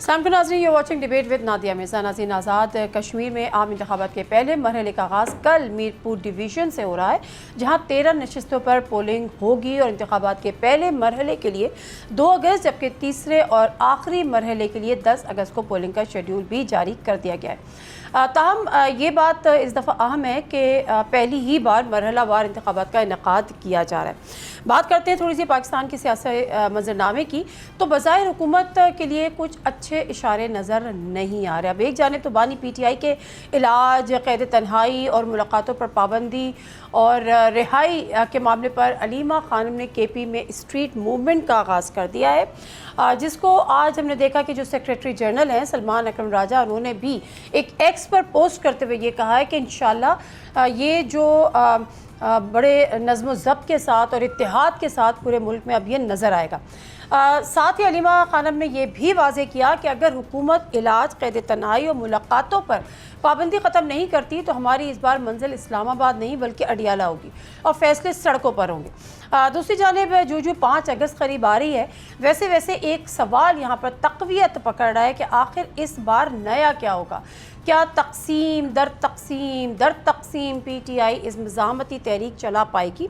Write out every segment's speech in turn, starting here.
सलाम नाज़रीन, you watching debate with Nadia Mirza. नाज़रीन, आज़ाद कश्मीर में आम इंतखाबात के पहले मरहले का आगाज़ कल मीरपुर डिवीज़न से हो रहा है, जहाँ 13 नशिस्तों पर पोलिंग होगी और इंतखाबात के पहले मरहले के लिए 2 अगस्त जबकि तीसरे और आखिरी मरहले के लिए 10 अगस्त को पोलिंग का शेड्यूल भी जारी कर दिया गया है। ताहम ये बात इस दफ़ा अहम है कि पहली ही बार मरहला वार इंतखाबात का इनेकाद किया जा रहा है। बात करते हैं थोड़ी सी पाकिस्तान के सियासी मंजरनामे की, तो बज़ाहिर हुकूमत के लिए कुछ अच्छे इशारे नज़र नहीं आ रहे। अब एक जानिब तो बानी PTI के इलाज, कैद तन्हाई और मुलाकातों पर पाबंदी और रिहाई के मामले पर अलीमा खानम ने KP में स्ट्रीट मूवमेंट का आगाज़ कर दिया है, जिसको आज हमने देखा कि जो सेक्रेटरी जनरल हैं सलमान अकरम राजा, उन्होंने भी एक एक्स पर पोस्ट करते हुए ये कहा है कि इंशाल्लाह ये जो बड़े नज़्म ज़ब्त के साथ और इत्तेहाद के साथ पूरे मुल्क में अब ये नज़र आएगा। साथ ही अलीमा खानम ने यह भी वाज़ेह किया कि अगर हुकूमत इलाज, कैद तन्हाई और मुलाकातों पर पाबंदी ख़त्म नहीं करती तो हमारी इस बार मंजिल इस्लामाबाद नहीं बल्कि अडियाला होगी और फैसले सड़कों पर होंगे। दूसरी जानिब जो 5 अगस्त करीब आ रही है, वैसे वैसे एक सवाल यहाँ पर तक़वियत पकड़ रहा है कि आखिर इस बार नया क्या होगा। क्या तकसीम दर तकसीम PTI इस मज़ामती तहरीक चला पाएगी?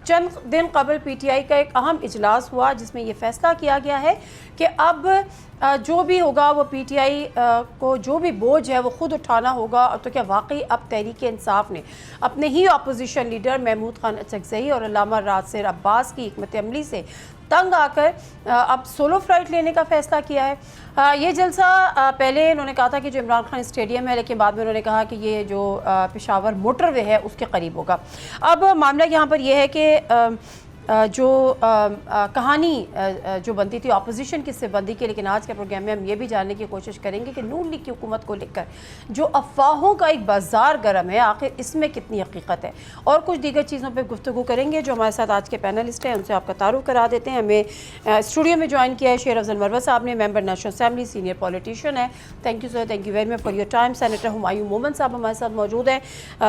चंद दिन कबल PTI का एक अहम इजलास हुआ जिसमें यह फैसला किया गया है कि अब जो भी होगा वो PTI को जो भी बोझ है वो ख़ुद उठाना होगा। तो क्या वाकई अब तहरीक इंसाफ ने अपने ही अपोजिशन लीडर महमूद खान अचकज़ई और अल्लामा रासिर अब्बास की हिकमत अमली से तंग आकर अब सोलो फ्लाइट लेने का फ़ैसला किया है। ये जलसा पहले इन्होंने कहा था कि जो इमरान खान स्टेडियम है, लेकिन बाद में उन्होंने कहा कि ये जो पेशावर मोटरवे है उसके करीब होगा। अब मामला यहाँ पर यह है कि जो कहानी जो बनती थी अपोजिशन की सिरबंदी की, लेकिन आज के प्रोग्राम में हम ये भी जानने की कोशिश करेंगे कि नून लीग की हुकूमत को लेकर जो अफवाहों का एक बाजार गर्म है, आखिर इसमें कितनी हकीकत है, और कुछ दीगर चीज़ों पर गुफ्तगू करेंगे। जो हमारे साथ आज के पैनलिस्ट हैं उनसे आपका तारुफ करा देते हैं। हमें स्टूडियो में ज्वाइन किया है शेर अफजल मरवत साहब ने, member national assembly, senior politician है। Thank you sir, thank you very much for your time. Senator Humayun Momin साहब हमारे साथ मौजूद हैं,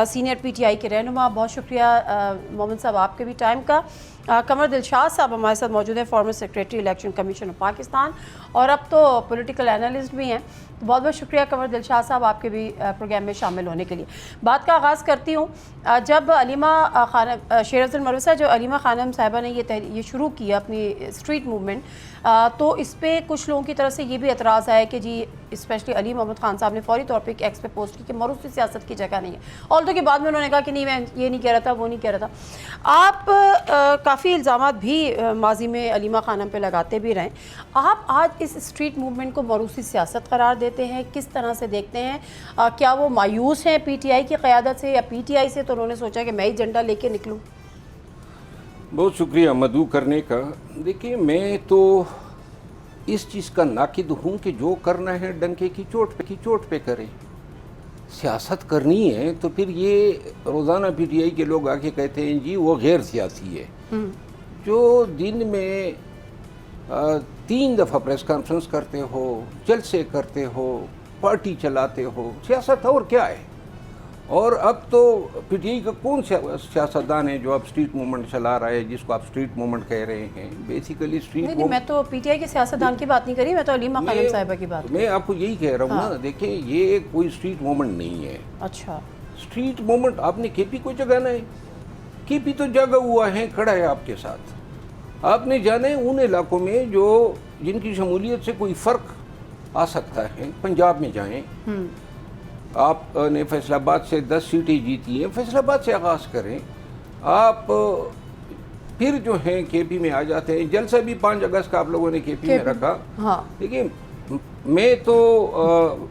सीनियर PTI के रहनुमा। बहुत शुक्रिया मोमन साहब आपके भी टाइम का। कमर दिलशाद साहब हमारे साथ मौजूद है, former secretary election commission of Pakistan और अब तो पॉलिटिकल एनालिस्ट भी हैं। तो बहुत बहुत शुक्रिया कमर दिलशाद साहब आपके भी प्रोग्राम में शामिल होने के लिए। बात का आगाज़ करती हूँ। जब अलीमा खानम, शेर अफजल मरवत साहब, जो अलीमा खानम साहिबा ने ये शुरू किया अपनी स्ट्रीट मूवमेंट, तो इस पर कुछ लोगों की तरफ से ये भी एतराज़ आया कि जी स्पेशली अली मोहम्मद खान साहब ने फौरी तौर पर एक एक्स पे पोस्ट की कि मरूसी सियासत की जगह नहीं है, और तो के बाद में उन्होंने कहा कि नहीं मैं ये नहीं कह रहा था, वो नहीं कह रहा था। आप काफ़ी इल्ज़ामात भी माजी में अलीमा खानम पे लगाते भी रहें। आप आज इस स्ट्रीट मूवमेंट को मरूसी सियासत करार देते हैं, किस तरह से देखते हैं? क्या वो मायूस हैं PTI की क़यादत से या PTI से तो उन्होंने सोचा कि मैं ही झंडा लेके निकलूँ? बहुत शुक्रिया मदऊ करने का। देखिए, मैं तो इस चीज़ का नाकिद हूँ कि जो करना है डंके की चोट पे करें। सियासत करनी है तो फिर ये रोज़ाना PTI के लोग आके कहते हैं जी वो गैर सियासी है। जो दिन में 3 दफ़ा प्रेस कॉन्फ्रेंस करते हो, जलसे करते हो, पार्टी चलाते हो, सियासत और क्या है? और अब तो PTI का कौन सियासतदान है जो अब स्ट्रीट मूवमेंट चला रहा है, जिसको आप स्ट्रीट मूवमेंट कह रहे हैं? बेसिकली स्ट्रीट नहीं, मैं तो PTI के सियासतदान की बात नहीं करी, मैं तो अलीमा खानम साहिबा की बात। मैं आपको यही कह रहा हूँ ना। देखिए, ये कोई स्ट्रीट मूवमेंट नहीं है। अच्छा, स्ट्रीट मूवमेंट आपने KP को जगाना है? KP तो जगा हुआ है, खड़ा है आपके साथ। आपने जाना है उन इलाकों में जो जिनकी शमूलियत से कोई फ़र्क आ सकता है। पंजाब में जाएँ, आपने फैसलाबाद से 10 सीटें जीती हैं, फैसलाबाद से आगाज़ करें। आप फिर जो हैं KP में आ जाते हैं। जलसा भी 5 अगस्त का आप लोगों ने KP में रखा। हाँ। देखिए, मैं तो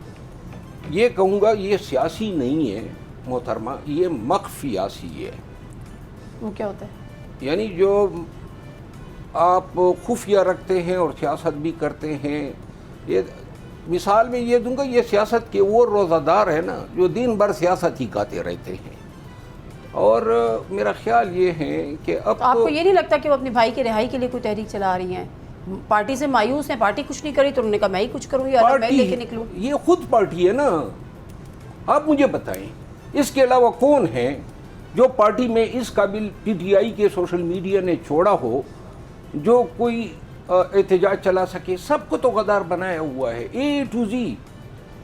ये कहूँगा ये सियासी नहीं है मोहतरमा, ये मख्फियासी है। वो क्या होता है? यानी जो आप खुफिया रखते हैं और सियासत भी करते हैं। ये मिसाल में ये दूंगा, ये सियासत के वो रोज़ादार है ना जो दिन भर सियासत ही गाते रहते हैं। और मेरा ख्याल ये है कि अब तो आपको ये नहीं लगता कि वो अपने भाई की रिहाई के लिए कोई तहरीक चला रही हैं? पार्टी से मायूस हैं, पार्टी कुछ नहीं करी तो उन्होंने कहा मैं ही कुछ करूँ या मैं लेके निकलूँ। ये खुद पार्टी है ना। आप मुझे बताएं, इसके अलावा कौन है जो पार्टी में इस काबिल PTI के सोशल मीडिया ने छोड़ा हो, जो कोई एहतजाज चला सके, सबको तो गद्दार बनाया हुआ है A to Z।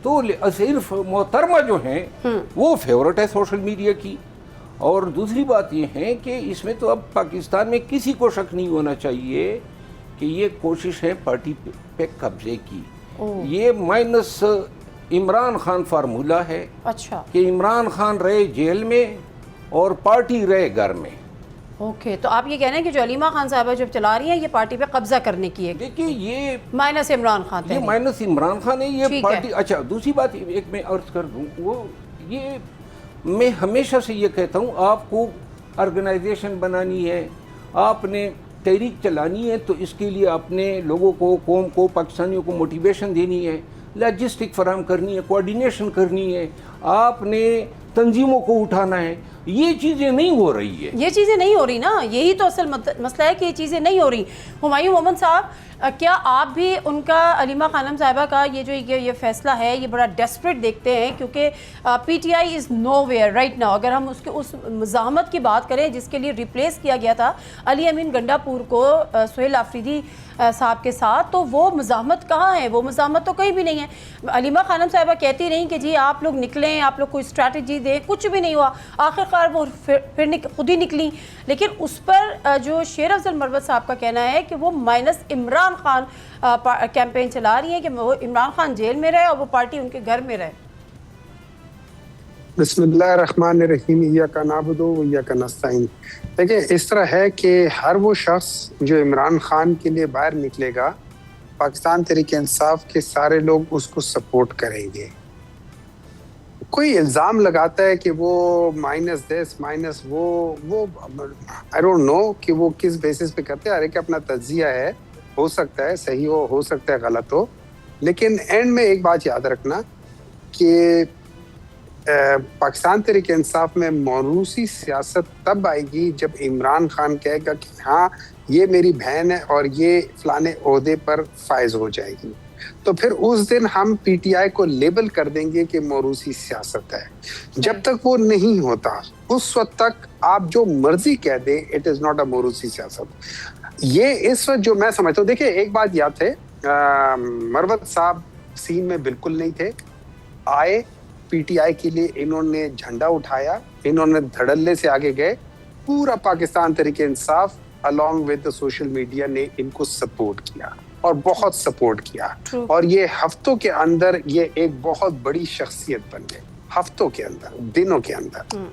तो सिर्फ मोहतरमा जो हैं वो फेवरेट है सोशल मीडिया की। और दूसरी बात ये है कि इसमें तो अब पाकिस्तान में किसी को शक नहीं होना चाहिए कि ये कोशिश है पार्टी पे कब्जे की। ये माइनस इमरान खान फार्मूला है। अच्छा, कि इमरान खान रहे जेल में और पार्टी रहे घर में। ओके, तो आप ये कह रहे हैं कि जो अलीमा खान साहबा जब चला रही हैं ये पार्टी पे कब्जा करने की है, देखिए ये माइनस इमरान खान ये माइनस इमरान खान है, ये ठीक पार्टी है। अच्छा, दूसरी बात एक मैं अर्ज कर दूं, वो ये मैं हमेशा से ये कहता हूँ, आपको ऑर्गेनाइजेशन बनानी है, आपने तहरीक चलानी है, तो इसके लिए अपने लोगों को, कौम को, पाकिस्तानियों को मोटिवेशन देनी है, लॉजिस्टिक फराम करनी है, कोऑर्डिनेशन करनी है, आपने तंजीमों को उठाना है। ये चीज़ें नहीं हो रही है, ये चीज़ें नहीं हो रही ना, यही तो असल मसला है कि ये चीज़ें नहीं हो रही। हुमायूं मोहम्मद साहब, क्या आप भी उनका, अलीमा खानम साहिबा का ये फैसला है, ये बड़ा डेस्परेट देखते हैं? क्योंकि PTI is nowhere right now. अगर हम उसके उस मुज़ाहमत की बात करें जिसके लिए रिप्लेस किया गया था अली अमीन गंडापुर को सुहेल आफरीदी साहब के साथ, तो वो मुज़ाहमत कहाँ है? वो मुज़ाहमत तो कहीं भी नहीं है। अलीमा खानम साहिबा कहती रही कि जी आप लोग निकलें, आप लोग कोई स्ट्रैटेजी दें, कुछ भी नहीं हुआ। आखिरकार वो फिर खुद ही निकली। लेकिन उस पर जो शेर अफजल मरवत साहब का कहना है कि वो माइनस इमरान खान कैंपेन चला रही है कि वो इमरान खान जेल में रहे और वो पार्टी उनके घर में रहे। बिस्मिल्लाहिर्रहमानिर्रहीम, इय्याका नअबुदु व इय्याका नस्तईन। देखिए, इस तरह है कि हर वो शख्स जो इमरान खान के लिए बाहर निकलेगा, पाकिस्तान तहरीक इंसाफ के सारे लोग उसको सपोर्ट करेंगे। कोई इल्ज़ाम लगाता है कि वो माइनस दिस माइनस वो आई डोंट नो कि वो किस बेसिस पे करते हैं। हर एक अपना तज्जिया है, हो सकता है सही हो सकता है गलत हो, लेकिन एंड में एक बात याद रखना कि पाकिस्तान तहरीक इंसाफ में मौरूसी सियासत तब आएगी जब इमरान खान कहेगा कि हाँ ये मेरी बहन है और ये फलाने ओहदे पर फायज हो जाएगी, तो फिर उस दिन हम PTI को लेबल कर देंगे कि मौरूसी सियासत है। जब तक वो नहीं होता उस वक्त तक आप जो मर्जी कह दे, इट इज नॉट अ मौरूसी सियासत। ये इस वक्त जो मैं समझता हूँ, देखिए एक बात याद है, मरवत साहब सीन में बिल्कुल नहीं थे, आए PTI के लिए, इन्होंने झंडा उठाया, इन्होंने धड़ल्ले से आगे गए, पूरा Pakistan Tehreek Insaf along with the social media ने इनको सपोर्ट किया और बहुत सपोर्ट किया। और ये हफ्तों के अंदर ये एक बहुत बड़ी शख्सियत बन गए, हफ्तों के अंदर, दिनों के अंदर।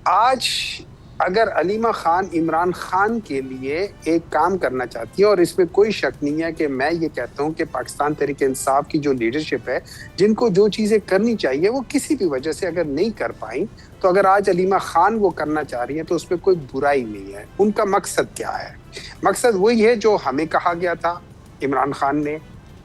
आज अगर अलीमा खान इमरान खान के लिए एक काम करना चाहती है, और इसमें कोई शक नहीं है कि मैं ये कहता हूँ कि पाकिस्तान तहरीक इंसाफ की जो लीडरशिप है, जिनको जो चीज़ें करनी चाहिए वो किसी भी वजह से अगर नहीं कर पाई, तो अगर आज अलीमा खान वो करना चाह रही है तो उसमें कोई बुराई नहीं है। उनका मकसद क्या है? मकसद वही है जो हमें कहा गया था, इमरान खान ने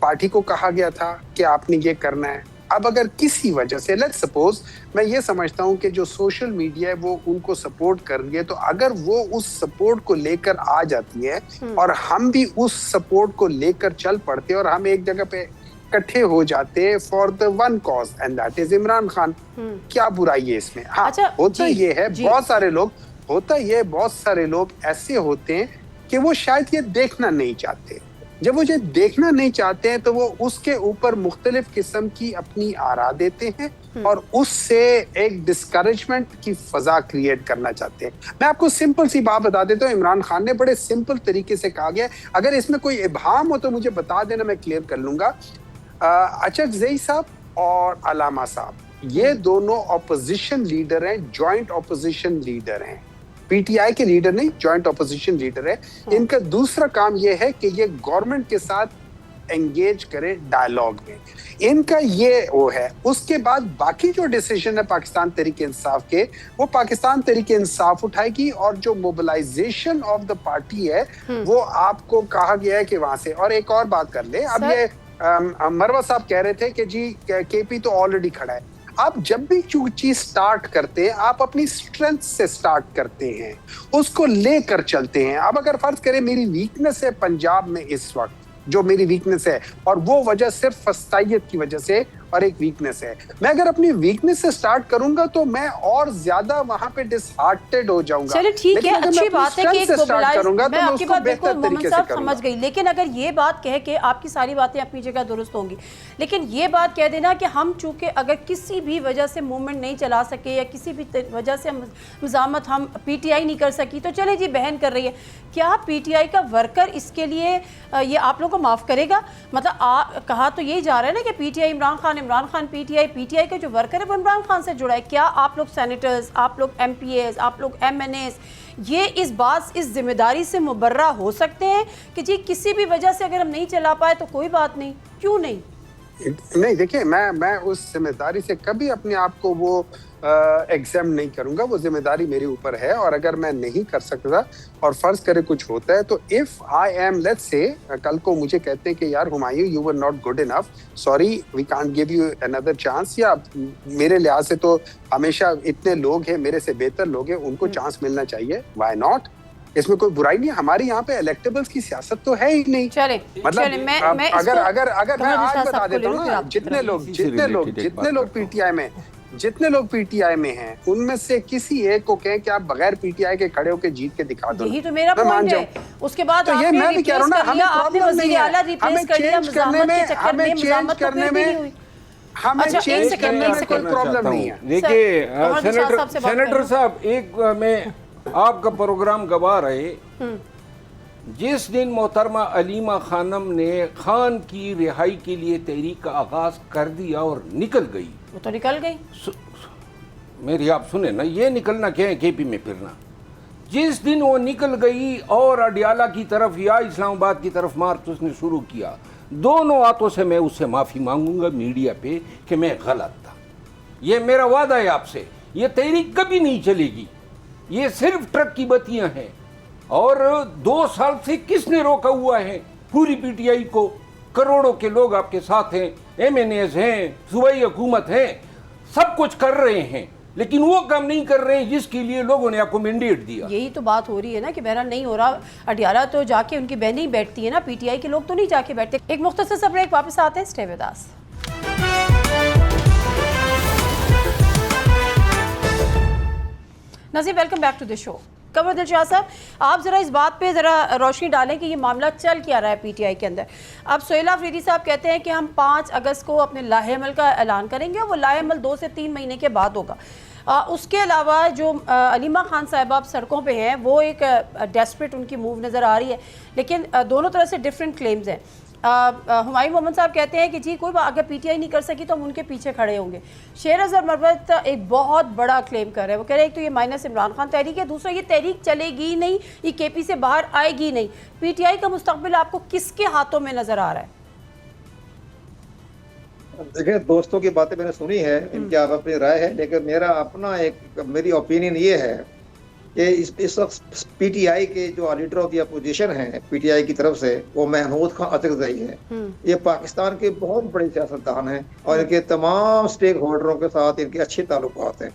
पार्टी को कहा गया था कि आपने ये करना है। अब अगर किसी वजह से, लेट्स सपोज, मैं ये समझता हूँ कि जो सोशल मीडिया है वो उनको सपोर्ट कर रही है, तो अगर वो उस सपोर्ट को लेकर आ जाती है और हम भी उस सपोर्ट को लेकर चल पड़ते और हम एक जगह पे इकट्ठे हो जाते for the one cause and that is Imran Khan, क्या बुराई है इसमें? हाँ, अच्छा, होता ये है, बहुत सारे लोग ऐसे होते हैं कि वो शायद ये देखना नहीं चाहते। जब वो ये देखना नहीं चाहते हैं तो वो उसके ऊपर मुख्तलिफ किस्म की अपनी आरा देते हैं और उससे एक डिस्करेजमेंट की फजा क्रिएट करना चाहते हैं। मैं आपको सिंपल सी बात बता देता हूँ, इमरान खान ने बड़े सिंपल तरीके से कहा गया, अगर इसमें कोई इबहाम हो तो मुझे बता देना, मैं क्लियर कर लूंगा। अचक ज़ई साहब और अलामा साहब, ये दोनों ऑपोजिशन लीडर हैं, जॉइंट ऑपोजिशन लीडर हैं, PTI के लीडर नहीं, जॉइंट ऑपोजिशन लीडर है। इनका दूसरा काम यह है कि ये गवर्नमेंट के साथ एंगेज करे डायलॉग में, इनका ये वो है। उसके बाद बाकी जो डिसीजन है पाकिस्तान तहरीक इंसाफ के, वो पाकिस्तान तहरीक इंसाफ उठाएगी, और जो मोबिलाइजेशन ऑफ द पार्टी है वो आपको कहा गया है कि वहां से। और एक और बात कर ले, अब ये मरवा साहब कह रहे थे कि जी KP तो ऑलरेडी खड़ा है। आप जब भी जो चीज स्टार्ट करते हैं, आप अपनी स्ट्रेंथ से स्टार्ट करते हैं, उसको लेकर चलते हैं। अब अगर फर्ज करें मेरी वीकनेस है पंजाब में इस वक्त, जो मेरी वीकनेस है, और वो वजह सिर्फ फस्तायत की वजह से और एक वीकनेस है। मैं अगर अपनी वीकनेस से स्टार्ट करूंगा तो मैं और ज्यादा वहां पे डिसहार्टेड हो जाऊंगा। चलिए ठीक है, अच्छी बात है कि एक करूंगा मैं आपकी बात बिल्कुल मोहम्मद साहब करूंगा। समझ गई, लेकिन अगर ये बात कह के आपकी सारी बातें अपनी जगह दुरुस्त होंगी, लेकिन ये बात कह देना कि हम चूंकि अगर किसी भी वजह से मूवमेंट नहीं चला सके या किसी भी वजह से मज़ामत हम पीटीआई नहीं कर सकी, तो चले जी बहन कर रही है, क्या पीटीआई का वर्कर इसके लिए ये आप लोगों को माफ़ करेगा? मतलब कहा तो यही जा रहा है ना कि पीटीआई इमरान खान पीटीआई का जो वर्कर है वो इमरान खान से जुड़ा है। क्या आप लोग सेनेटर्स, आप लोग एमपीएस, आप लोग एमएनएस ये इस जिम्मेदारी से मुबर्रा हो सकते हैं कि जी किसी भी वजह से अगर हम नहीं चला पाए तो कोई बात नहीं? क्यों नहीं? नहीं, देखिए, मैं उस जिम्मेदारी से कभी अपने आप को वो एग्जाम नहीं करूंगा। वो जिम्मेदारी मेरे ऊपर है, और अगर मैं नहीं कर सकता और फर्ज करे कुछ होता है, तो if I am, let's say कल को मुझे कहते हैं कि यार Humayun you were not good enough, sorry we can't give you another chance, या मेरे लिहाज से तो हमेशा इतने लोग हैं मेरे से बेहतर लोग हैं, उनको चांस मिलना चाहिए, व्हाई नॉट? इसमें कोई बुराई नहीं है। हमारे यहाँ पे इलेक्टेबल्स की सियासत तो है ही नहीं। चले, मतलब मैं अगर मैं आज बता देता हूँ ना, जितने लोग पीटीआई में हैं, उनमें से किसी एक को कहें कि आप बगैर पीटीआई के खड़े होकर जीत के दिखा दो, यही तो मेरा पॉइंट है। उसके बाद तो ये मैं भी कह रहा हूँ ना, आपने वज़ीर आला रिप्लेस कर दिया, मज़ामत के चक्कर में मज़ामत तो फिर भी नहीं हुई। हमें चेंज करने में कोई प्रॉब्लम नहीं है। देखिए सेनेटर साहब, एक मैं आपका प्रोग्राम गवा रहे, जिस दिन मोहतरमा अलीमा खानम ने खान की रिहाई के लिए तहरीक का आगाज कर दिया और निकल गई, वो तो निकल गई। मेरी आप सुने ना, ये निकलना क्या है केपी में फिरना। जिस दिन वो निकल गई और अडियाला की तरफ या इस्लामाबाद की तरफ मार्च उसने शुरू किया, दोनों हाथों से मैं उससे माफ़ी मांगूंगा मीडिया पे कि मैं गलत था। ये मेरा वादा है आपसे, ये तहरीक कभी नहीं चलेगी। ये सिर्फ ट्रक की बत्तियां हैं, और 2 साल से किसने रोका हुआ है पूरी पीटीआई को? करोड़ों के लोग आपके साथ हैं, एमएनएस हैं, सूबाई हुकूमत है, सब कुछ कर रहे हैं, लेकिन वो काम नहीं कर रहे हैं जिसके लिए लोगों ने आपको मैंडेट दिया। यही तो बात हो रही है ना कि बहरहाल नहीं हो रहा। अडियाला तो जाके उनकी बहनें ही बैठती है ना, पीटीआई के लोग तो नहीं जाके बैठते। एक मुख्तसर सा ब्रेक, वापस आते हैं, स्टे विद अस। नाज़रीन, welcome back to the show. Qamar Dilshad साहब, आप ज़रा इस बात पे ज़रा रोशनी डालें कि ये मामला चल क्या रहा है पीटीआई के अंदर। अब सोहेला अफरीदी साहब कहते हैं कि हम 5 अगस्त को अपने लाहेअमल का ऐलान करेंगे, और वो लाहेअमल 2 से 3 महीने के बाद होगा। उसके अलावा जो अलीमा खान साहिबा अब सड़कों पे हैं, वो एक डेस्परेट उनकी मूव नज़र आ रही है, लेकिन दोनों तरह से डिफरेंट क्लेम्स हैं। हुमायूं मोहम्मद साहब कहते हैं कि जी कोई बात, अगर पीटीआई नहीं कर सकी तो हम उनके पीछे खड़े होंगे। शेर अज़हर मरवत एक बहुत बड़ा क्लेम कर रहे हैं, वो कह रहे हैं एक तो ये माइनस इमरान खान तहरीक है, दूसरा ये तहरीक चलेगी नहीं, ये केपी से बाहर आएगी नहीं। पीटीआई का मुस्तकबिल आपको किसके हाथों में नजर आ रहा है? देखिए, दोस्तों की बातें मैंने सुनी है, इनकी आप अपनी राय है, लेकिन मेरी ओपिनियन ये है कि इस वक्त पीटीआई के जो लीडर ऑफ द अपोजिशन है पीटीआई की तरफ से, वो महमूद खान अतरज़ई है। ये पाकिस्तान के बहुत बड़े सियासतदान हैं, और इनके तमाम स्टेक होल्डरों के साथ इनके अच्छे ताल्लुकात हैं।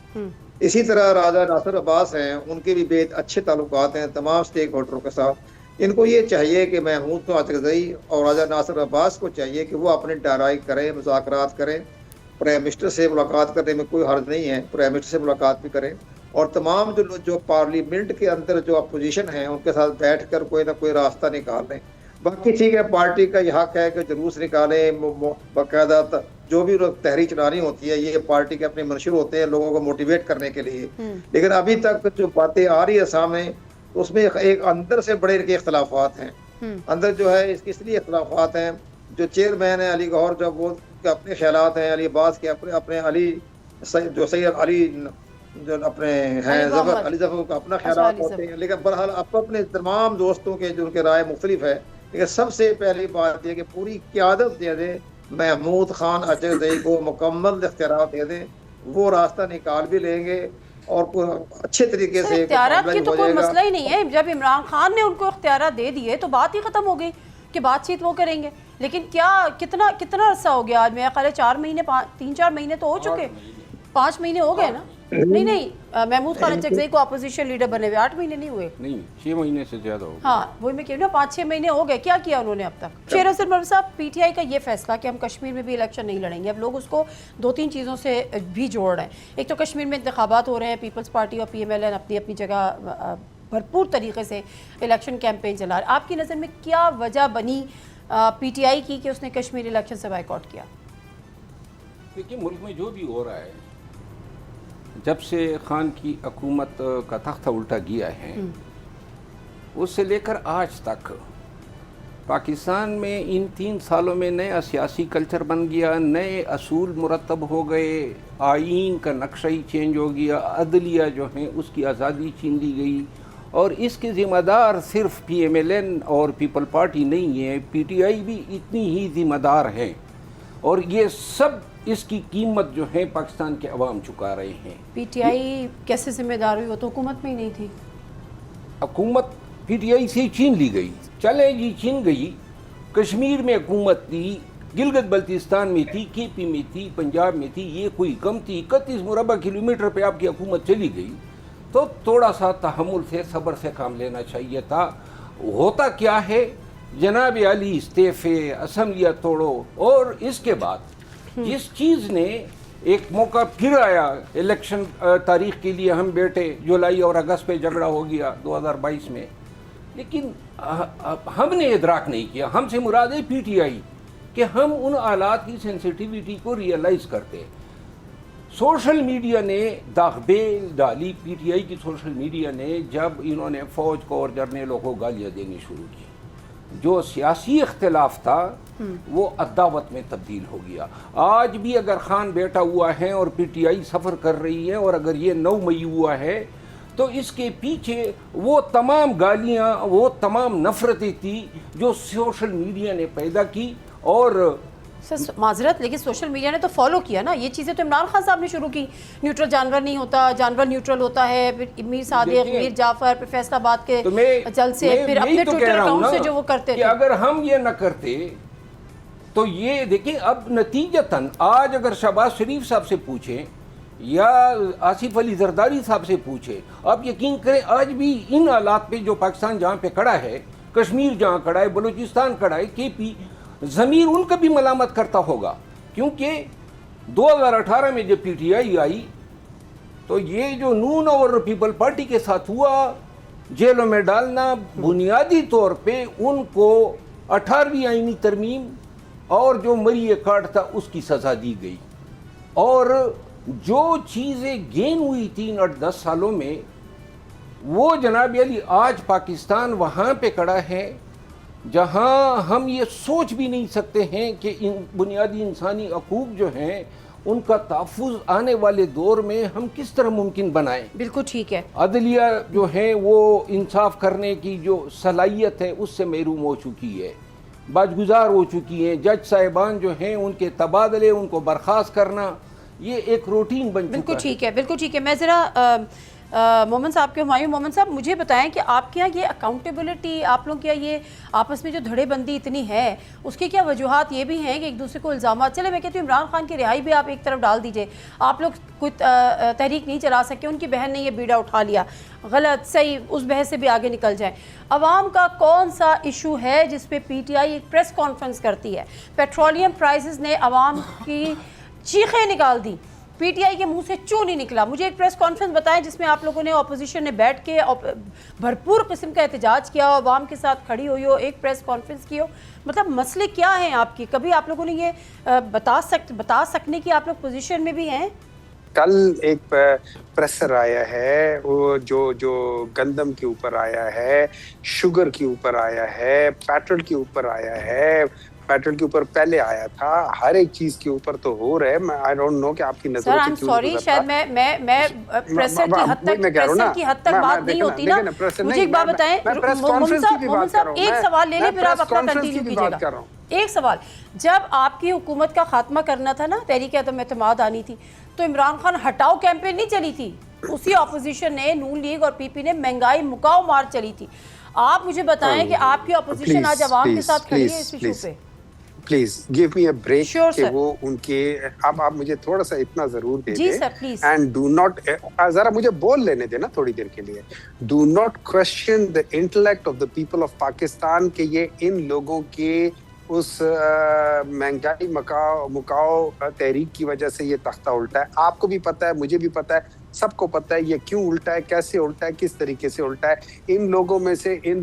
इसी तरह राजा नासिर अब्बास हैं, उनके भी बेहद अच्छे ताल्लुकात हैं तमाम स्टेक होल्डरों के साथ। इनको ये चाहिए कि महमूद खान अतरज़ई और राजा नासिर अब्बास को चाहिए कि वो अपने डायराई करें, मुज़ाकरात करें, प्राइम मिनिस्टर से मुलाकात करने में कोई हर्ज नहीं है, प्राइम मिनिस्टर से मुलाकात भी करें, और तमाम जो पार्लियामेंट के अंदर जो अपोजिशन है उनके साथ बैठकर कोई ना कोई रास्ता निकाल लें। बाकी ठीक है, पार्टी का यह हक है कि जुलूस निकालें, बाकायदा जो भी तहरीक चलानी होती है, ये पार्टी के अपने मंशूर होते हैं लोगों को मोटिवेट करने के लिए। लेकिन अभी तक जो बातें आ रही है सामने, उसमें एक अंदर से बड़े इनके इख्तलाफात हैं। अंदर जो है इसलिए इख्तलाफात हैं, जो चेयरमैन है अली गौहर, जब वो अपने ख्यालात हैं, अली अब्बास के अपने अली जो सैयद अली जो अपने हैं अली जफर का अपना ख्यालात होते हैं, लेकिन बहरहाल अपने तमाम दोस्तों के जो उनके राय मुख्तलिफ है। लेकिन सबसे पहली बात यह कि पूरी क़यादत दे दें, महमूद खान अतरज़ई को मुकम्मल इख्तियार दे दें, वो रास्ता निकाल भी लेंगे और अच्छे तरीके से। इख्तियारात की तो कोई मसला ही नहीं है, जब इमरान खान ने उनको इख्तियारात दे दिए तो बात ही खत्म हो गई कि बातचीत वो करेंगे। लेकिन क्या कितना अरसा हो गया? आज मेरा ख्याल है 4 महीने, 3-4 महीने तो हो चुके, 5 महीने हो गए ना। नहीं, महमूद खान अचकज़ई को अपोजिशन लीडर बने हुए 8 महीने नहीं हुए। नहीं, 6 महीने से ज़्यादा हो गए। हाँ, वही मैं कह रही हूँ, 5-6 महीने हो गए, क्या किया उन्होंने अब तक? शेर अफजल मरवत साहब, पीटीआई का ये फैसला कि हम कश्मीर में भी इलेक्शन नहीं लड़ेंगे, अब लोग उसको 2-3 चीज़ों से भी जोड़ रहे हैं। एक तो कश्मीर में इंतखाबात हो रहे हैं, पीपल्स पार्टी और PMLN अपनी अपनी जगह भरपूर तरीके से इलेक्शन कैंपेन चला रहे। आपकी नज़र में क्या वजह बनी पीटीआई की कि उसने कश्मीर इलेक्शन से बाइकआउट किया? देखिए, मुल्क में जो भी हो रहा है, जब से खान की हुकूमत का तख्ता उल्टा गया है, उससे लेकर आज तक पाकिस्तान में इन 3 सालों में नया सियासी कल्चर बन गया, नए असूल मुरतब हो गए, आईन का नक्शा ही चेंज हो गया, अदलिया जो है उसकी आज़ादी छीन ली गई, और इसके ज़िम्मेदार सिर्फ PMLN और पीपल पार्टी नहीं है, PTI भी इतनी ही ज़िम्मेदार है, और ये सब इसकी कीमत जो है पाकिस्तान के अवाम चुका रहे हैं। PTI कैसे जिम्मेदार हुई? वो तो हुकूमत में ही नहीं थी। हुकूमत PTI से छीन ली गई, चले जी छीन गई। कश्मीर में हुकूमत थी, गिलगित बल्तिस्तान में थी, KP में थी, पंजाब में थी, ये कोई कम थी। 31 मुरबा किलोमीटर पे आपकी हुकूमत चली गई, तो थोड़ा सा तहम्मुल से, सब्र से काम लेना चाहिए था। होता क्या है, जनाब अली इस्तीफे, असम्बलियाँ तोड़ो, और इसके बाद जिस चीज़ ने एक मौका फिर आया इलेक्शन तारीख के लिए, हम बैठे, जुलाई और अगस्त पे झगड़ा हो गया 2022 में, लेकिन हमने इदराक नहीं किया, हमसे मुराद है PTI, कि हम उन हालात की सेंसिटिविटी को रियलाइज़ करते। सोशल मीडिया ने दागबेल डाली, PTI की सोशल मीडिया ने, जब इन्होंने फ़ौज को और जर्नलों को गालियाँ देनी शुरू की। जो सियासी इख्तिलाफ था वो अदावत में तब्दील हो गया। आज भी अगर खान बैठा हुआ है और PTI सफ़र कर रही है, और अगर ये 9 मई हुआ है, तो इसके पीछे वो तमाम गालियाँ, वो तमाम नफ़रतें थी जो सोशल मीडिया ने पैदा की। और माजरत, लेकिन सोशल मीडिया ने तो फॉलो किया ना, ये चीज़ें तो इमरान खान साहब ने शुरू की। न्यूट्रल जानवर नहीं होता, जानवर न्यूट्रल होता है, फिर मीर सादिक, मीर जाफर, फिर फैसलाबाद के जलसे, फिर अपने ट्विटर अकाउंट से जो वो करते थे। अगर हम ये न करते तो ये देखिए, अब नतीजतन आज अगर शहबाज शरीफ साहब से पूछें या आसिफ अली जरदारी साहब से पूछे, आप यकीन करें आज भी इन हालात पे जो पाकिस्तान जहाँ पे खड़ा है, कश्मीर जहाँ खड़ा है, बलूचिस्तान खड़ा है, KP, ज़मीर उनका भी मलामत करता होगा। क्योंकि 2018 में जब PTI आई, तो ये जो नून और पीपल पार्टी के साथ हुआ, जेलों में डालना, बुनियादी तौर पे उनको 18वीं आईनी तरमीम और जो मरी कार्ड था उसकी सज़ा दी गई। और जो चीज़ें गेन हुई 3-8-10 सालों में, वो जनाब अली आज पाकिस्तान वहाँ पे खड़ा है जहाँ हम ये सोच भी नहीं सकते हैं कि इन बुनियादी इंसानी हकूक़ जो हैं उनका तहफ़्फ़ुज़ आने वाले दौर में हम किस तरह मुमकिन बनाएं। बिल्कुल ठीक है। अदलिया जो है वो इंसाफ करने की जो सलाहियत है उससे महरूम हो चुकी है, बाजगुजार हो चुकी हैं। जज साहिबान जो हैं उनके तबादले, उनको बर्खास्त करना, ये एक रूटीन बन चुका है। बिल्कुल ठीक है, बिल्कुल ठीक है। मैं ज़रा मोमन साहब के हुमायूं मोमन साहब, मुझे बताएं कि आपके यहाँ ये अकाउंटेबिलिटी, आप लोग क्या ये आपस में जो धड़ेबंदी इतनी है, उसकी क्या वजूहात ये भी हैं कि एक दूसरे को इल्ज़ाम, चले मैं कहती हूँ इमरान खान की रिहाई भी आप एक तरफ डाल दीजिए, आप लोग कोई तहरीक नहीं चला सके, उनकी बहन ने ये बीड़ा उठा लिया, गलत सही, उस बहस से भी आगे निकल जाए। अवाम का कौन सा इशू है जिस पे PTI एक प्रेस कॉन्फ्रेंस करती है? पेट्रोलियम प्राइसेस ने अवाम की चीखें निकाल दी, PTI के मुंह से क्यों नहीं निकला? मुझे एक प्रेस कॉन्फ्रेंस बताएं जिसमें आप लोगों ने, ऑपोजिशन ने बैठ के भरपूर किस्म का एहतजाज किया हो, अवाम के साथ खड़ी हुई हो, एक प्रेस कॉन्फ्रेंस की हो। मतलब मसले क्या हैं आपकी? कभी आप लोगों ने ये बता सकने की आप लोग पोजीशन में भी हैं? कल एक प्रेशर आया है, वो जो गंदम के ऊपर आया है, शुगर के ऊपर आया है, पेट्रोल के ऊपर आया है, पेट्रोल के ऊपर पहले आया था, हर एक चीज के ऊपर तो हो रहा है। आई डोंट नो कि आपकी नजरों से क्यों सॉरी, शायद मैं प्रेशर की हद तक बात नहीं होती ना। मुझे एक बात बताएं मोहम्मद साहब, एक सवाल ले लें फिर आप अपना कंटिन्यू कीजिएगा। एक सवाल, जब आपकी हुकूमत का खात्मा करना था ना, तहरीक अदम एतमाद आनी थी, तो इमरान खान हटाओ कैंपेन नहीं चली थी, उसी ऑपोजिशन ने, नून लीग और PP ने महंगाई मुकाओ मार चली थी। आप मुझे बताएं कि आपकी ऑपोजिशन आज अवाम के साथ खड़ी है इस इशू पे? Please give me a break Sure, कि sir. वो उनके अब आप मुझे थोड़ा सा इतना जरूर दे जी दें sir please. And do not जरा मुझे बोल लेने देना थोड़ी देर के लिए। Do not question the intellect of the people of Pakistan कि ये इन लोगों के उस महंगाई मुकाओ तहरीक की वजह से ये तख्ता उल्टा है। आपको भी पता है, मुझे भी पता है, सबको पता है ये क्यों उल्टा है, कैसे उल्टा है, किस तरीके से उल्टा है। इन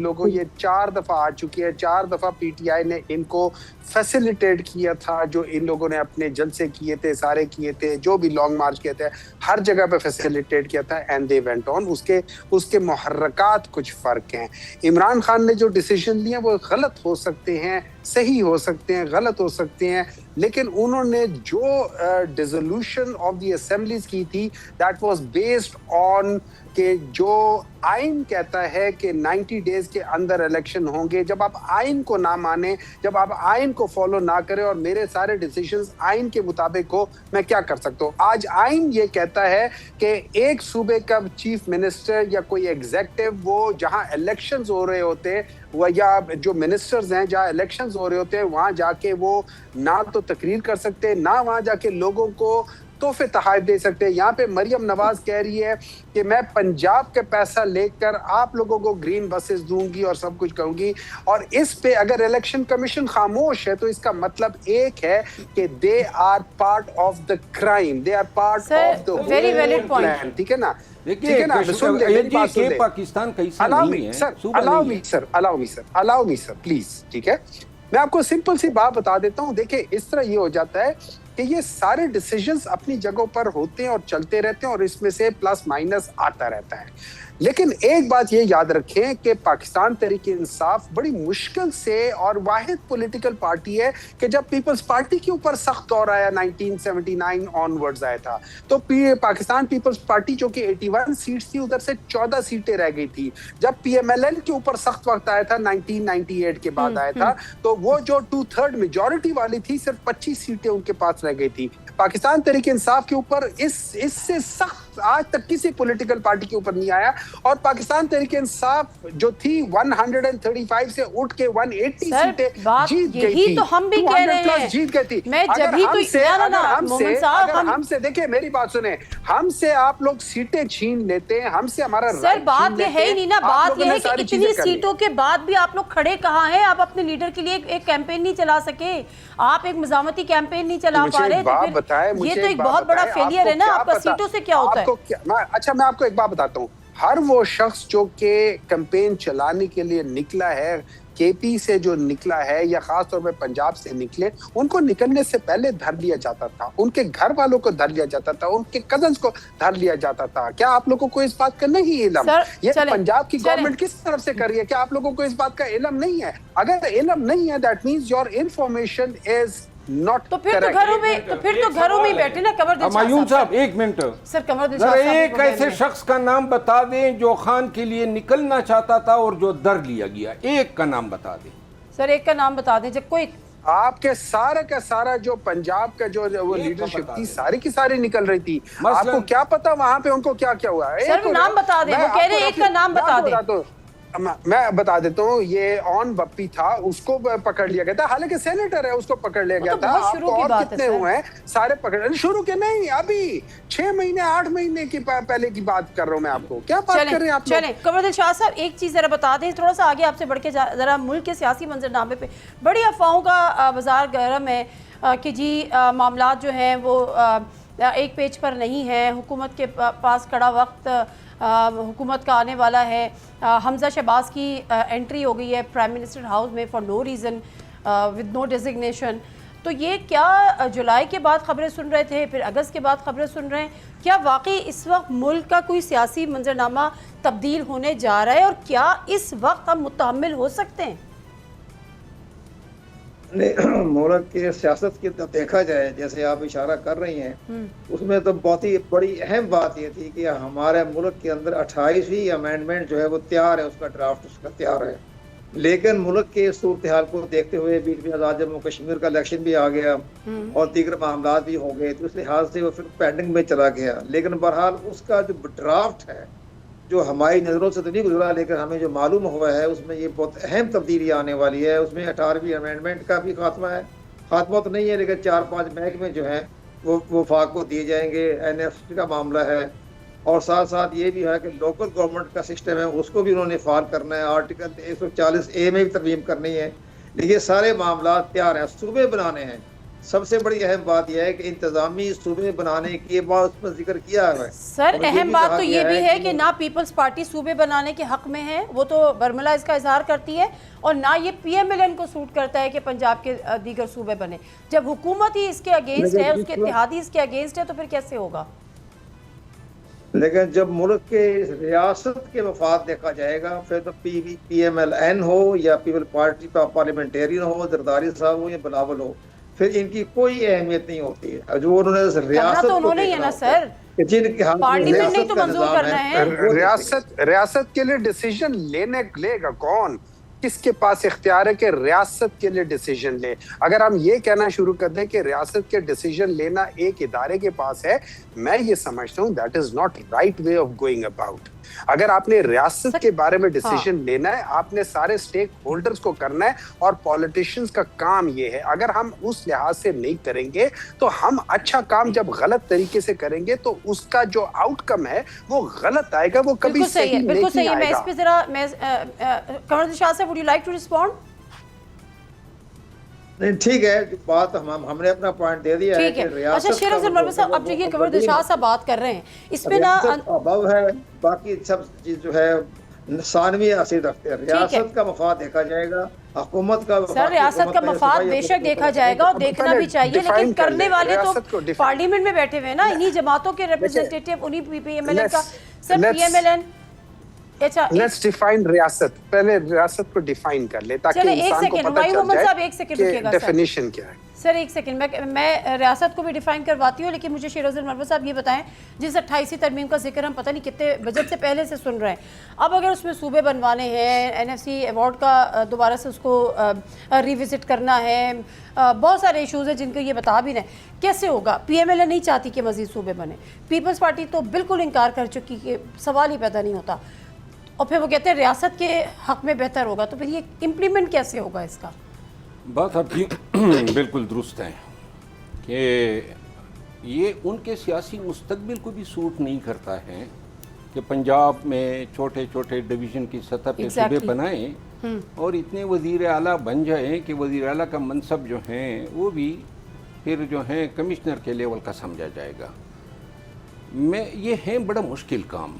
लोगों ये 4 दफा आ चुकी है, 4 दफा पीटीआई ने इनको फैसिलिटेट किया था। जो इन लोगों ने अपने जलसे किए थे, सारे किए थे, जो भी लॉन्ग मार्च किए थे, हर जगह पे फैसिलिटेट किया था एंड दे वेंट ऑन। उसके मुहर्रकात कुछ फर्क हैं। इमरान खान ने जो डिसीजन लिए वो गलत हो सकते हैं, सही हो सकते हैं, गलत हो सकते हैं, लेकिन उन्होंने जो डिसोल्यूशन ऑफ द असेंबलीज की थी दैट वाज बेस्ड ऑन कि जो आइन कहता है कि 90 डेज के अंदर इलेक्शन होंगे। जब आप आइन को ना माने, जब आप आइन को फॉलो ना करें और मेरे सारे डिसीजंस आइन के मुताबिक हो, मैं क्या कर सकता हूँ? आज आइन ये कहता है कि एक सूबे का चीफ मिनिस्टर या कोई एग्जेक्टिव वो जहां इलेक्शंस हो रहे होते वो या जो मिनिस्टर्स हैं जहां इलेक्शंस हो रहे होते हैं वहां जाके वो ना तो तकरीर कर सकते, ना वहां जाके लोगों को तोहफे तोहफे दे सकते हैं। यहाँ पे मरियम नवाज कह रही है कि मैं पंजाब के पैसा लेकर आप लोगों को ग्रीन बसेस दूंगी और सब कुछ करूंगी, और इस पे अगर इलेक्शन कमीशन खामोश है तो इसका मतलब एक है कि they are part of the crime, they are part of the very valid point. ठीक है ना? देखिए पाकिस्तान कैसा नहीं है। Allow me sir please. ठीक है, मैं आपको सिंपल सी बात बता देता हूँ। देखिए इस तरह ये हो जाता है कि ये सारे डिसीजंस अपनी जगहों पर होते हैं और चलते रहते हैं और इसमें से प्लस माइनस आता रहता है। लेकिन एक बात ये याद रखें कि पाकिस्तान तहरीक इंसाफ बड़ी मुश्किल से और वाहिद पॉलिटिकल पार्टी है कि जब पीपल्स पार्टी के ऊपर सख्त दौर आया 1979 ऑनवर्ड्स आया था तो पाकिस्तान पीपल्स पार्टी जो कि 81 सीट्स थी उधर से 14 सीटें रह गई थी। जब पीएमएलएन के ऊपर सख्त वक्त आया था 1998 के बाद आया था तो वो जो 2/3 मेजॉरिटी वाली थी सिर्फ 25 सीटें उनके पास रह गई थी। पाकिस्तान तहरीक इंसाफ के ऊपर इससे सख्त आज तक किसी पॉलिटिकल पार्टी के ऊपर नहीं आया और पाकिस्तान तहरीक इंसाफ जो थी 135 से उठ के 180 सीटें जीत गई थी। तो हम भी कह रहे हैं जीत गई थी। मैं जब ही तो हमसे देखिए मेरी बात सुने, हमसे आप लोग सीटें छीन लेते हैं, हमसे हमारा सर बात ये है ही नहीं ना। बात ये है कि इतनी सीटों के बाद भी आप लोग खड़े कहाँ हैं? आप अपने लीडर के लिए एक कैंपेन नहीं चला सके, आप एक मजामती कैंपेन नहीं चला पा रहे, तो फिर ये तो एक बहुत बड़ा फेलियर है ना आपका। सीटों से क्या होता है? अच्छा मैं आपको एक बात बताता हूँ। हर वो शख्स जो के कैंपेन चलाने के लिए निकला है, केपी से जो निकला है या खास तौर पे पंजाब से निकले, उनको निकलने से पहले धर लिया जाता था, उनके घर वालों को धर लिया जाता था, उनके कजन्स को धर लिया जाता था। क्या आप लोगों को इस बात का नहीं इल्म? ये पंजाब की गवर्नमेंट किस तरफ से कर रही है? क्या आप लोगों को इस बात का इल्म नहीं है? अगर इल्म नहीं है that means your information is not. तो फिर तो घरों में बैठे ना। कमरदिल हुमायूं साहब एक मिनट सर, कमरदिल एक ऐसे शख्स का नाम बता दें जो खान के लिए निकलना चाहता था और जो दर लिया गया, एक का नाम बता दें सर। एक का नाम बता दें। जब कोई आपके सारे का सारा जो पंजाब का जो वो लीडरशिप थी सारी की सारी निकल रही थी। आपको क्या पता वहां पे उनको क्या क्या हुआ? सर नाम बता दें, वो कह रहे हैं एक का नाम बता दें। मैं बता देता हूँ, ये ऑन बप्पी था, उसको पकड़ लिया गया था, हालांकि सेनेटर है, उसको पकड़ लिया गया था। आपको और कितने हुए हैं सारे पकड़? शुरू के नहीं, अभी 6 महीने 8 महीने की पहले की बात कर रहा हूँ मैं आपको। क्या बात कर रहे हैं आप? चलें कमरदिल शाह साहब एक चीज जरा बता दें, थोड़ा सा आगे आपसे बढ़ के जरा। मुल्क के सियासी मंजरनामे पे बड़ी अफवाहों का बाजार गर्म है कि जी मामला जो है वो एक पेज पर नहीं है, हुकूमत के पास कड़ा वक्त हुकूमत का आने वाला है। हमजा शहबाज की एंट्री हो गई है प्राइम मिनिस्टर हाउस में for no reason with no designation. तो ये क्या जुलाई के बाद खबरें सुन रहे थे, फिर अगस्त के बाद खबरें सुन रहे हैं? क्या वाकई इस वक्त मुल्क का कोई सियासी मंजरनामा तब्दील होने जा रहा है और क्या इस वक्त हम मुतहम्मिल हो सकते हैं? मुल्क की सियासत की तो देखा जाए, जैसे आप इशारा कर रही हैं, उसमें तो बहुत ही बड़ी अहम बात ये थी कि हमारे मुल्क के अंदर 28वीं अमेंडमेंट जो है वो तैयार है, उसका ड्राफ्ट उसका तैयार है। लेकिन मुल्क के सूरत हाल को देखते हुए बीच में आज़ाद जम्मू कश्मीर का इलेक्शन भी आ गया और दीगर मामला भी हो गए, तो इस लिहाज से वो फिर पेंडिंग में चला गया। लेकिन बहरहाल उसका जो ड्राफ्ट है जो हमारी नज़रों से तो नहीं गुजरा, लेकिन हमें जो मालूम हुआ है उसमें ये बहुत अहम तब्दीली आने वाली है। उसमें 18वीं अमेंडमेंट का भी खात्मा है खात्मा तो नहीं है, लेकिन 4-5 महकमे जो हैं वो वफाक को दिए जाएंगे। एनएफटी का मामला है, और साथ साथ ये भी है कि लोकल गवर्नमेंट का सिस्टम है उसको भी उन्होंने फाल करना है, आर्टिकल 140A में भी तरमीम करनी है। ये सारे मामला तैयार हैं, सूबे बनाने हैं। सबसे बड़ी अहम बात यह है कि इंतजामी सूबे बनाने के बाद उसमें जिक्र किया है सर। और ये अहम भी बात कहा तो ये गया भी है कि कि ना पीपल्स पार्टी सूबे बनाने के हक में है, वो तो बर्मला इसका इजहार करती है, और ना ये PMLN को सूट करता है कि पंजाब के दीगर सूबे बने। जब हुकूमत ही इसके अगेंस्ट है, उसके इत्तेहादी इसके अगेंस्ट है, तो फिर कैसे होगा? लेकिन जब मुल्क के रियासत के मफाद देखा जाएगा, फिर तो PMLN हो या पीपल पार्टी पार्लियामेंटेरियन हो, जरदारी साहब हो या बिलावल हो, फिर इनकी कोई अहमियत नहीं होती है। जो उन्होंने रियासत तो उन्होंने ही है ना सर, जिनके हाथ में पार्लियामेंट नहीं रियासत तो का मंजूर निजाम करना है। रियासत के लिए डिसीजन लेगा कौन? किसके पास इख्तियार है कि रियासत के लिए डिसीजन ले? अगर हम ये कहना शुरू कर दें कि रियासत के डिसीजन लेना एक इदारे के पास है, मैं ये समझता हूँ that is not right way of going about. अगर आपने रियासत के बारे में डिसीजन लेना है, आपने सारे स्टेक होल्डर्स को करना है, और पॉलिटिशियंस का काम ये है। अगर हम उस लिहाज से नहीं करेंगे तो हम अच्छा काम जब गलत तरीके से करेंगे तो उसका जो आउटकम है वो गलत आएगा, वो कभी सही नहीं बिल्कुल सही है। मैं आएगा। इस पे जरा Qamar Dilshad sahab, would you like to respond? नहीं, ठीक है, बात हमने अपना पॉइंट दे दिया है ठीक है। अच्छा शेर साहब, अब जो ये कमर दिलशाद साहब बात कर रहे हैं, इसमें ना अभाव है, बाकी सब चीज जो है सानवी असर रखते हैं। रियासत का मफाद देखा जाएगा, हुकूमत का सर रियासत का मफाद बेशक देखा जाएगा और देखना भी चाहिए, लेकिन करने वाले तो पार्लियामेंट में बैठे हुए हैं ना, इन्हीं जमातों के रिप्रेजेंटेटिव, उन्हीं PMLN का। सर PMLN, अच्छा लेट्स डिफाइन रियासत, पहले रियासत को डिफाइन कर ले ताकि इंसान को पता चल जाए कि डेफिनेशन क्या है। सर एक सेकंड, मैं रियासत को भी डिफाइन करवाती हूँ, लेकिन मुझे शेरोज़ मरवत साहब ये बताएं, जिस 28वीं तरमीम का जिक्र हम पता नहीं कितने बजट से पहले से सुन रहे हैं, अब अगर उसमें सूबे बनवाने हैं, NFC अवार्ड का दोबारा से उसको रिविजिट करना है, बहुत सारे इशूज़ हैं जिनको ये बता भी नहीं, कैसे होगा? PMLN नहीं चाहती कि मज़ीद सूबे बने, पीपल्स पार्टी तो बिल्कुल इनकार कर चुकी कि सवाल ही पैदा नहीं होता, और फिर वो कहते हैं रियासत के हक में बेहतर होगा, तो फिर ये इम्प्लीमेंट कैसे होगा इसका? बात आपकी बिल्कुल दुरुस्त है कि ये उनके सियासी मुस्तकबिल को भी सूट नहीं करता है कि पंजाब में छोटे छोटे डिवीज़न की सतह पे सूबे बनाएं और इतने वज़ीर आला बन जाएं कि वज़ीर आला का मनसब जो है वो भी फिर जो है कमिश्नर के लेवल का समझा जाएगा। ये है बड़ा मुश्किल काम,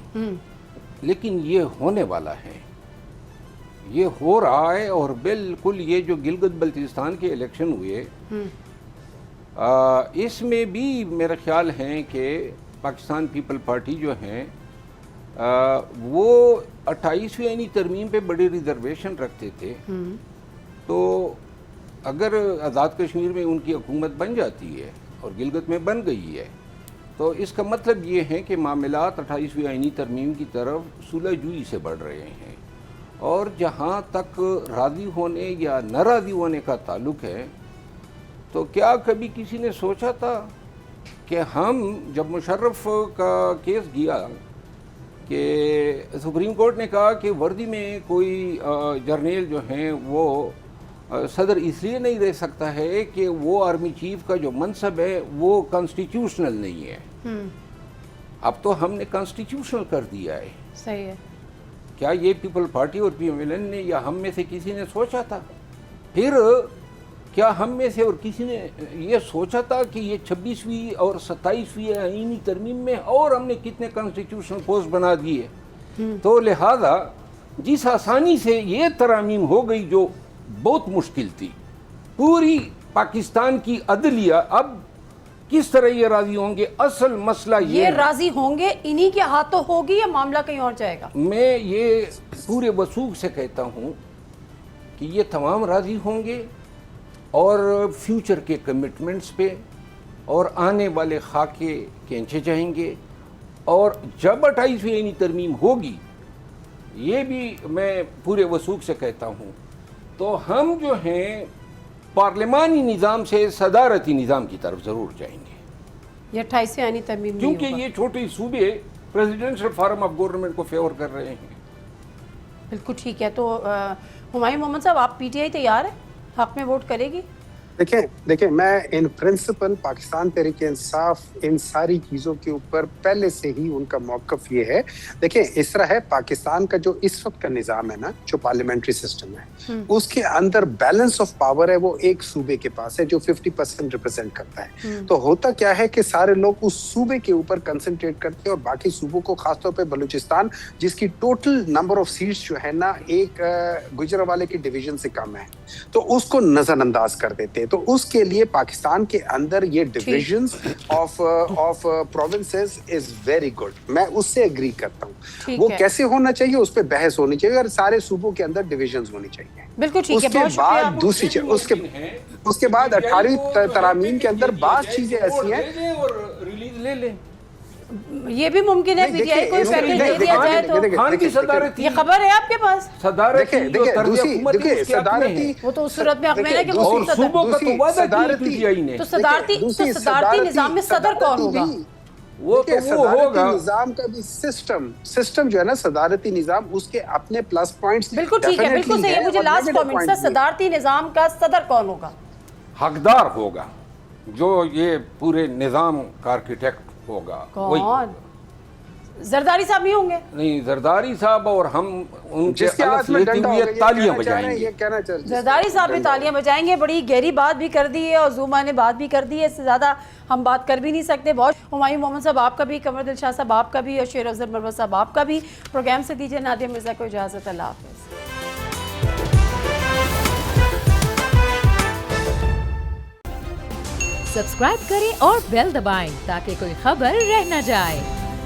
लेकिन ये होने वाला है, ये हो रहा है। और बिल्कुल ये जो गिलगित बल्तिस्तान के इलेक्शन हुए, इसमें भी मेरा ख्याल है कि पाकिस्तान पीपल पार्टी जो है वो 28वीं आईनी तरमीम पे बड़ी रिजर्वेशन रखते थे। तो अगर आज़ाद कश्मीर में उनकी हुकूमत बन जाती है और गिलगित में बन गई है, तो इसका मतलब ये है कि मामलात 28वीं आईनी तरमीम की तरफ सुलहजुई से बढ़ रहे हैं। और जहाँ तक राज़ी होने या न राज़ी होने का ताल्लुक है, तो क्या कभी किसी ने सोचा था कि हम जब मुशर्रफ का केस गया कि सुप्रीम कोर्ट ने कहा कि वर्दी में कोई जर्नल जो हैं वो सदर इसलिए नहीं रह सकता है कि वो आर्मी चीफ का जो मनसब है वो कॉन्स्टिट्यूशनल नहीं है, अब तो हमने कॉन्स्टिट्यूशनल कर दिया है। सही है। क्या ये पीपल पार्टी और PMLN ने या हम में से किसी ने सोचा था? फिर क्या हम में से और किसी ने ये सोचा था कि ये 26वीं और 27वीं आईनी तरमीम में और हमने कितने कॉन्स्टिट्यूशनल पोस्ट बना दिए? तो लिहाजा जिस आसानी से ये तरामीम हो गई जो बहुत मुश्किल थी, पूरी पाकिस्तान की अदलिया अब किस तरह ये राजी होंगे? असल मसला ये राजी होंगे इन्हीं के हाथों होगी या मामला कहीं और जाएगा? मैं ये पूरे वसूख से कहता हूँ कि ये तमाम राजी होंगे और फ्यूचर के कमिटमेंट्स पे और आने वाले खाके खींचे जाएंगे। और जब 28वीं आईनी तरमीम होगी, ये भी मैं पूरे वसूख से कहता हूँ, तो हम जो हैं पार्लिमानी निज़ाम से सदारती निज़ाम की तरफ ज़रूर जाएंगे। ये 28वीं आईनी तरमीम क्योंकि ये छोटे सूबे प्रेसिडेंशियल फॉर्म ऑफ गवर्नमेंट को फेवर कर रहे हैं। बिल्कुल ठीक है। तो हुमायूं मोहम्मद साहब, आप PTI तैयार है, हक में वोट करेगी? देखिए मैं इन प्रिंसिपल पाकिस्तान तहरीक इंसाफ इन सारी चीज़ों के ऊपर पहले से ही उनका मौक़िफ़ ये है। देखिए इस तरह है, पाकिस्तान का जो इस वक्त का निज़ाम है ना, जो पार्लियामेंट्री सिस्टम है, उसके अंदर बैलेंस ऑफ पावर है वो एक सूबे के पास है जो 50% रिप्रेजेंट करता है। तो होता क्या है कि सारे लोग उस सूबे के ऊपर कंसंट्रेट करते हैं और बाकी सूबों को, खासतौर पर बलूचिस्तान जिसकी टोटल नंबर ऑफ सीट्स जो है ना एक गुजरांवाले की डिवीजन से कम है, तो उसको नजरअंदाज कर देते हैं। तो उसके लिए पाकिस्तान के अंदर ये divisions of provinces is very good, मैं उससे एग्री करता हूँ। वो कैसे होना चाहिए उस पर बहस होनी चाहिए और सारे सूबों के अंदर डिविजन्स होनी चाहिए। बिल्कुल ठीक है। उसके बाद दूसरी चीज, उसके बाद 18वीं तरामीम के अंदर बात चीजें ऐसी हैं और रिलीज ले लें। ये भी मुमकिन है पीटीआई कोई पैकेज दे दिया जाए तो। खान की सदारत, ये खबर है आपके पास? सदारती वो तो उस सूरत में अब मैंने कि वो सूबों का तो वादा किया पीटीआई ने। तो सदारती निजाम में सदर कौन होगा? वो होगा निजाम का भी सिस्टम जो है ना, सदारती निजाम, उसके अपने प्लस पॉइंट्स। बिल्कुल ठीक है, बिल्कुल सही है। मुझे लास्ट कमेंट सर, सदारती निजाम का सदर कौन होगा? हकदार होगा जो ये पूरे निजाम का आर्किटेक्ट होगा। कौन? जरदारी साहब नहीं होंगे? नहीं, जरदारी साहब और हम उनके हाथ में लेते हुए तालियां बजाएंगे। ये कहना चाहिए जरदारी साहब भी तालियां बजाएंगे। बड़ी गहरी बात भी कर दी है और जुमा ने बात भी कर दी है, इससे ज़्यादा हम बात कर भी नहीं सकते। बहुत हुमायूं मोहम्मद साहब आपका भी, कमर दिल शाह साहब आपका भी और शेर अफजल मरवत साहब आपका भी। प्रोग्राम से दीजिए नादिया मिर्ज़ा को इजाज़त। अल्लाह हाफ़िज़। सब्सक्राइब करें और बेल दबाएं ताकि कोई खबर रह न जाए।